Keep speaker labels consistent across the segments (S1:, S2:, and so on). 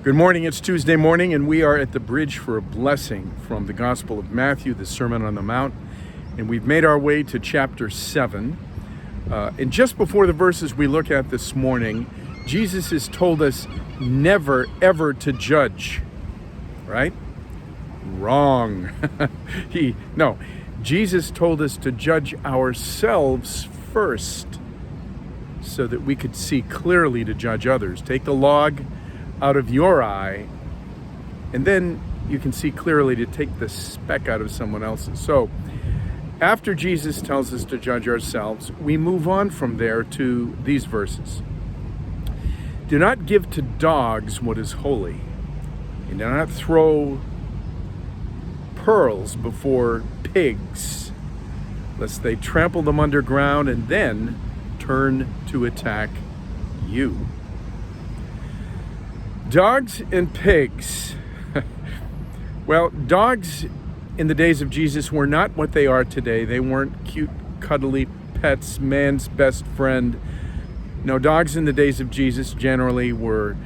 S1: Good morning, it's Tuesday morning, and we are at the Bridge for a Blessing from the Gospel of Matthew, the Sermon on the Mount, and we've made our way to chapter 7. And just before the verses we look at this morning, Jesus has told us never, ever to judge, right? Wrong. Jesus told us to judge ourselves first so that we could see clearly to judge others. Take the log out of your eye, and then you can see clearly to take the speck out of someone else's. So after Jesus tells us to judge ourselves, we move on from there to these verses. Do not give to dogs what is holy, and do not throw pearls before pigs, lest they trample them underground and then turn to attack you. Dogs and pigs. Well, dogs in the days of Jesus were not what they are today. They weren't cute, cuddly pets, man's best friend. No, dogs in the days of Jesus generally were,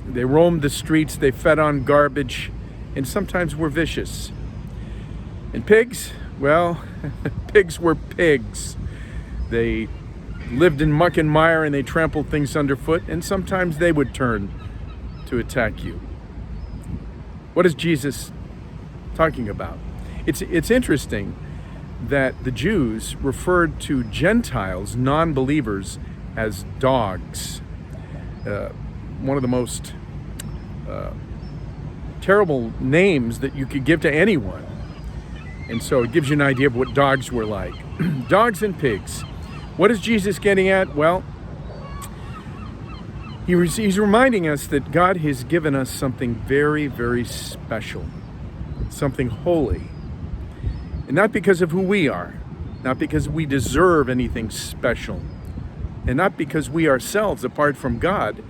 S1: they roamed the streets, they fed on garbage, and sometimes were vicious. And pigs, well, pigs were pigs. They lived in muck and mire, and they trampled things underfoot, and sometimes they would turn to attack you. What is Jesus talking about? It's interesting that the Jews referred to Gentiles, non-believers, as dogs. One of the most terrible names that you could give to anyone. And so it gives you an idea of what dogs were like. Dogs and pigs. What is Jesus getting at? Well, he's reminding us that God has given us something very, very special, something holy. And not because of who we are, not because we deserve anything special, and not because we ourselves, apart from God,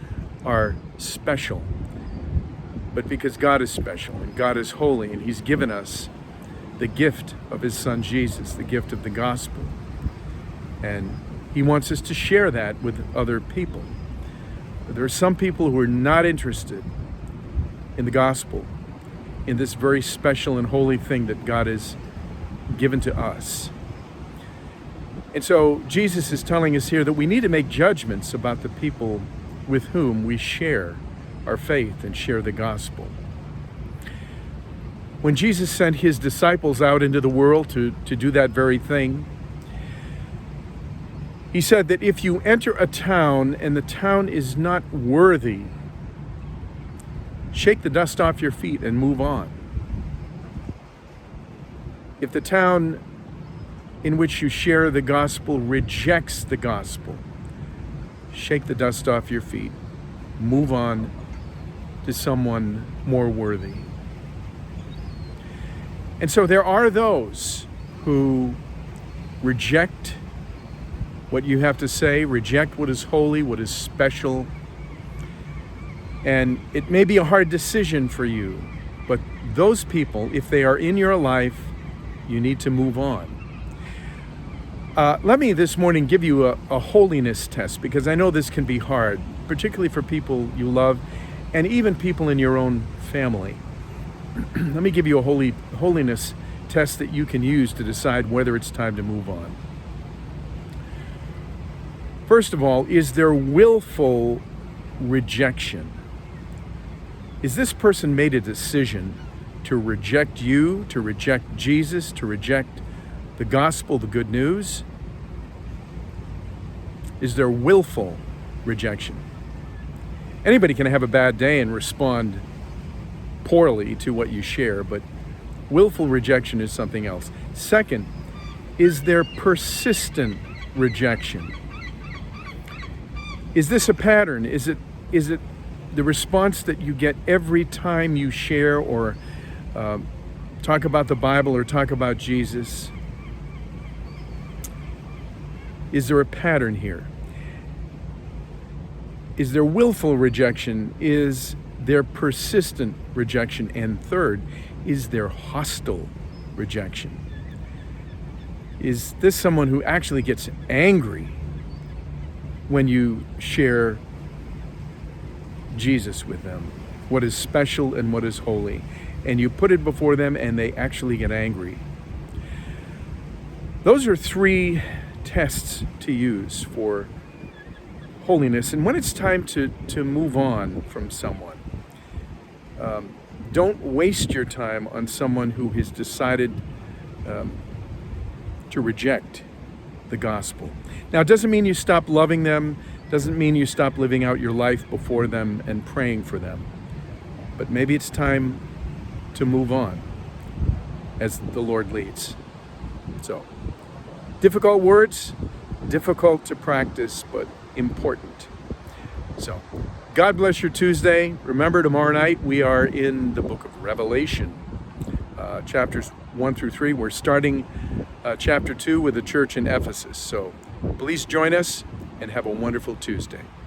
S1: are special, but because God is special and God is holy, and He's given us the gift of His Son Jesus, the gift of the gospel. And He wants us to share that with other people. There are some people who are not interested in the gospel, in this very special and holy thing that God has given to us. And so Jesus is telling us here that we need to make judgments about the people with whom we share our faith and share the gospel. When Jesus sent His disciples out into the world to do that very thing, He said that if you enter a town and the town is not worthy, shake the dust off your feet and move on. If the town in which you share the gospel rejects the gospel, shake the dust off your feet, move on to someone more worthy. And so there are those who reject what you have to say, reject what is holy, what is special. And it may be a hard decision for you, but those people, if they are in your life, you need to move on. Let me this morning give you a holiness test, because I know this can be hard, particularly for people you love and even people in your own family. Let me give you a holiness test that you can use to decide whether it's time to move on. First of all, is there willful rejection? Is this person made a decision to reject you, to reject Jesus, to reject the gospel, the good news? Is there willful rejection? Anybody can have a bad day and respond poorly to what you share, but willful rejection is something else. Second, is there persistent rejection? Is this a pattern? Is it the response that you get every time you share or talk about the Bible or talk about Jesus? Is there a pattern here? Is there willful rejection? Is there persistent rejection? And third, is there hostile rejection? Is this someone who actually gets angry when you share Jesus with them, what is special and what is holy. And you put it before them and they actually get angry. Those are 3 tests to use for holiness. And when it's time to move on from someone, don't waste your time on someone who has decided to reject the gospel. Now, it doesn't mean you stop loving them, doesn't mean you stop living out your life before them and praying for them. But maybe it's time to move on as the Lord leads. So, difficult words, difficult to practice, but important. So, God bless your Tuesday. Remember, tomorrow night we are in the book of Revelation, chapters 1 through 3. We're starting chapter 2 with the church in Ephesus. So please join us and have a wonderful Tuesday.